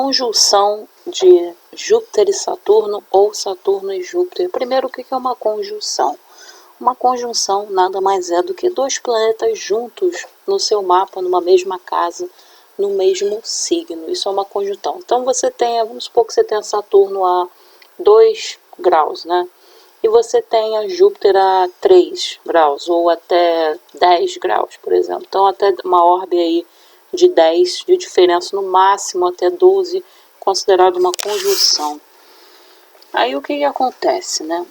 conjunção de Júpiter e Saturno ou Saturno e Júpiter. Primeiro, o que é uma conjunção? Uma conjunção nada mais é do que dois planetas juntos no seu mapa, numa mesma casa, no mesmo signo. Isso é uma conjunção. Então você tem, vamos supor que você tenha Saturno a 2 graus, né? E você tenha Júpiter a 3 graus, ou até 10 graus, por exemplo. Então até uma orbe aí de 10 de diferença, no máximo até 12, considerado uma conjunção. Aí o que acontece, né?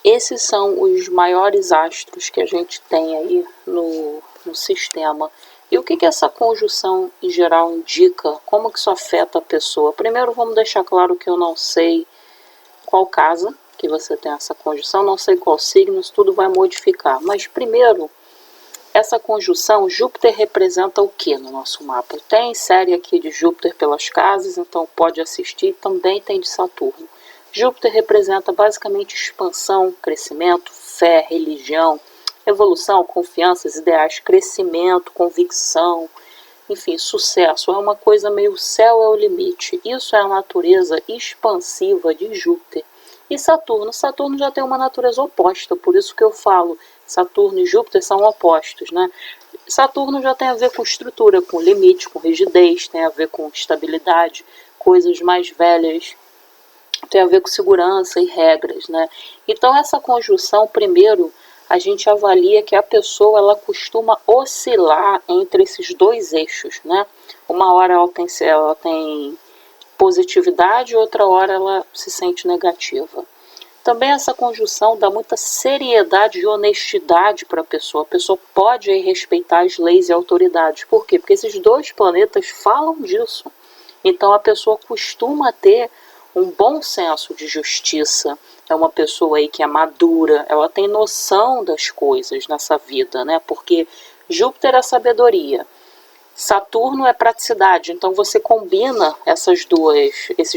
Esses são os maiores astros que a gente tem aí no sistema. E o que essa conjunção em geral indica? Como que isso afeta a pessoa? Primeiro vamos deixar claro que eu não sei qual casa que você tem essa conjunção, não sei qual signo, isso tudo vai modificar. Mas primeiro, essa conjunção, Júpiter representa o que no nosso mapa? Tem série aqui de Júpiter pelas casas, então pode assistir, também tem de Saturno. Júpiter representa basicamente expansão, crescimento, fé, religião, evolução, confianças, ideais, crescimento, convicção, enfim, sucesso. É uma coisa meio céu é o limite. Isso é a natureza expansiva de Júpiter. E Saturno? Saturno já tem uma natureza oposta, por isso que eu falo, Saturno e Júpiter são opostos, né? Saturno já tem a ver com estrutura, com limite, com rigidez, tem a ver com estabilidade, coisas mais velhas, tem a ver com segurança e regras, né? Então essa conjunção, primeiro, a gente avalia que a pessoa ela costuma oscilar entre esses dois eixos, né? Uma hora ela tem positividade, outra hora ela se sente negativa. Também essa conjunção dá muita seriedade e honestidade para a pessoa pode aí respeitar as leis e autoridades. Por quê? Porque esses dois planetas falam disso. Então a pessoa costuma ter um bom senso de justiça, é uma pessoa aí que é madura, ela tem noção das coisas nessa vida, né? Porque Júpiter é sabedoria, Saturno é praticidade, então você combina esses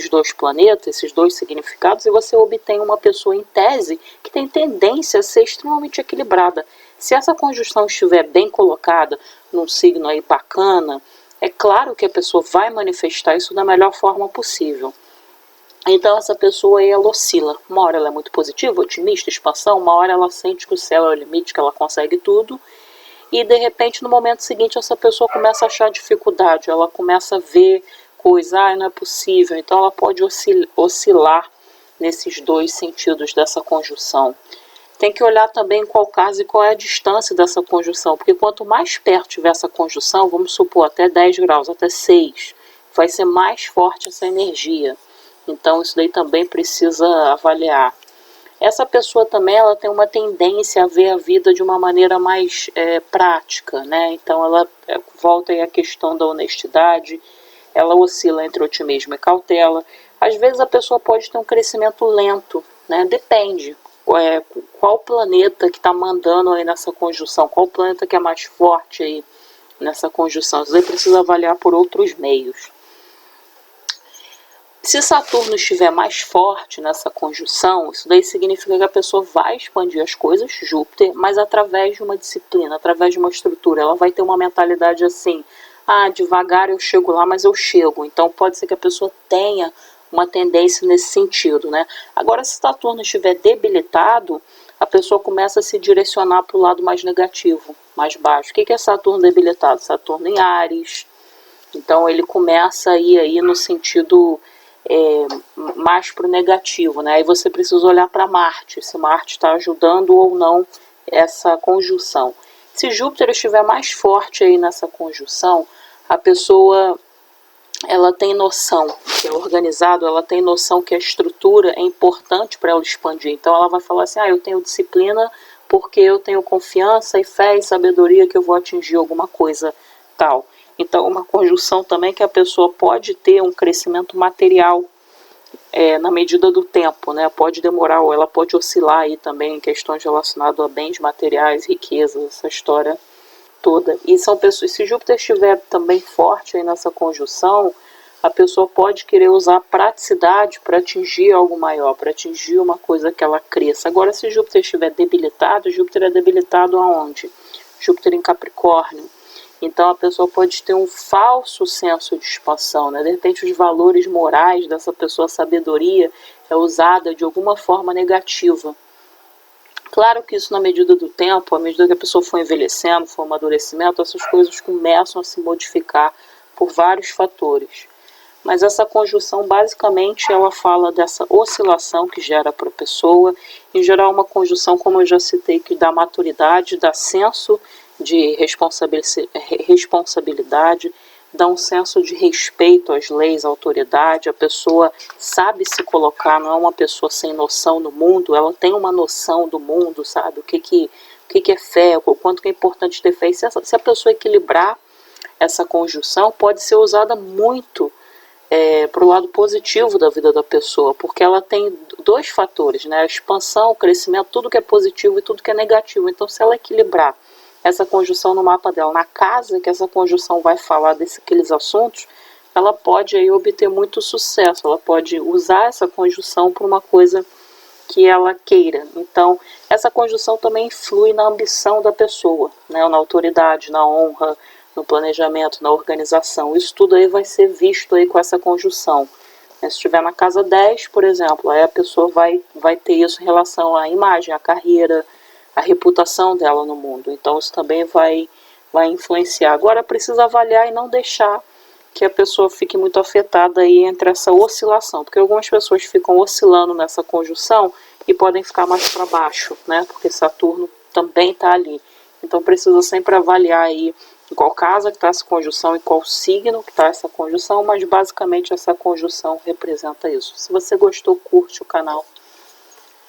dois planetas, esses dois significados, e você obtém uma pessoa em tese que tem tendência a ser extremamente equilibrada. Se essa conjunção estiver bem colocada, num signo aí bacana, é claro que a pessoa vai manifestar isso da melhor forma possível. Então essa pessoa aí, ela oscila. Uma hora ela é muito positiva, otimista, expansão, uma hora ela sente que o céu é o limite, que ela consegue tudo, e de repente no momento seguinte essa pessoa começa a achar dificuldade, ela começa a ver coisa, não é possível, então ela pode oscilar nesses dois sentidos dessa conjunção. Tem que olhar também qual caso e qual é a distância dessa conjunção, porque quanto mais perto tiver essa conjunção, vamos supor até 10 graus, até 6, vai ser mais forte essa energia. Então isso daí também precisa avaliar. Essa pessoa também ela tem uma tendência a ver a vida de uma maneira mais prática, né? Então ela volta aí à questão da honestidade, ela oscila entre otimismo e cautela. Às vezes a pessoa pode ter um crescimento lento, né? Depende qual planeta que está mandando aí nessa conjunção, qual planeta que é mais forte aí nessa conjunção. Isso aí precisa avaliar por outros meios. Se Saturno estiver mais forte nessa conjunção, isso daí significa que a pessoa vai expandir as coisas, Júpiter, mas através de uma disciplina, através de uma estrutura. Ela vai ter uma mentalidade assim, devagar eu chego lá, mas eu chego. Então pode ser que a pessoa tenha uma tendência nesse sentido, né? Agora, se Saturno estiver debilitado, a pessoa começa a se direcionar para o lado mais negativo, mais baixo. O que é Saturno debilitado? Saturno em Áries. Então ele começa a ir aí no sentido mais para o negativo, né? Aí você precisa olhar para Marte, se Marte está ajudando ou não essa conjunção. Se Júpiter estiver mais forte aí nessa conjunção, a pessoa ela tem noção que é organizado, ela tem noção que a estrutura é importante para ela expandir. Então ela vai falar assim, eu tenho disciplina porque eu tenho confiança e fé e sabedoria que eu vou atingir alguma coisa tal. Então, uma conjunção também que a pessoa pode ter um crescimento material na medida do tempo, né? Pode demorar, ou ela pode oscilar aí também em questões relacionadas a bens materiais, riquezas, essa história toda. E são pessoas, se Júpiter estiver também forte aí nessa conjunção, a pessoa pode querer usar praticidade para atingir algo maior, para atingir uma coisa que ela cresça. Agora, se Júpiter estiver debilitado, Júpiter é debilitado aonde? Júpiter em Capricórnio. Então a pessoa pode ter um falso senso de expansão, né? De repente os valores morais dessa pessoa, a sabedoria, é usada de alguma forma negativa. Claro que isso na medida do tempo, à medida que a pessoa for envelhecendo, for amadurecimento, essas coisas começam a se modificar por vários fatores. Mas essa conjunção, basicamente, ela fala dessa oscilação que gera para a pessoa. Em geral, uma conjunção, como eu já citei, que dá maturidade, dá senso de responsabilidade, dá um senso de respeito às leis, à autoridade. A pessoa sabe se colocar, não é uma pessoa sem noção do mundo, ela tem uma noção do mundo, sabe? O que é fé, o quanto que é importante ter fé. E se a pessoa equilibrar essa conjunção, pode ser usada muito para o lado positivo da vida da pessoa, porque ela tem dois fatores, né? A expansão, o crescimento, tudo que é positivo e tudo que é negativo. Então, se ela equilibrar essa conjunção no mapa dela, na casa que essa conjunção vai falar daqueles assuntos, ela pode aí obter muito sucesso, ela pode usar essa conjunção para uma coisa que ela queira. Então, essa conjunção também influi na ambição da pessoa, né? Na autoridade, na honra, no planejamento, na organização. Isso tudo aí vai ser visto aí com essa conjunção. Se estiver na casa 10, por exemplo, aí a pessoa vai ter isso em relação à imagem, à carreira, à reputação dela no mundo. Então isso também vai influenciar. Agora precisa avaliar e não deixar que a pessoa fique muito afetada aí entre essa oscilação, porque algumas pessoas ficam oscilando nessa conjunção e podem ficar mais para baixo, né? Porque Saturno também está ali. Então precisa sempre avaliar aí em qual casa que está essa conjunção, em qual signo que está essa conjunção, mas basicamente essa conjunção representa isso. Se você gostou, curte o canal.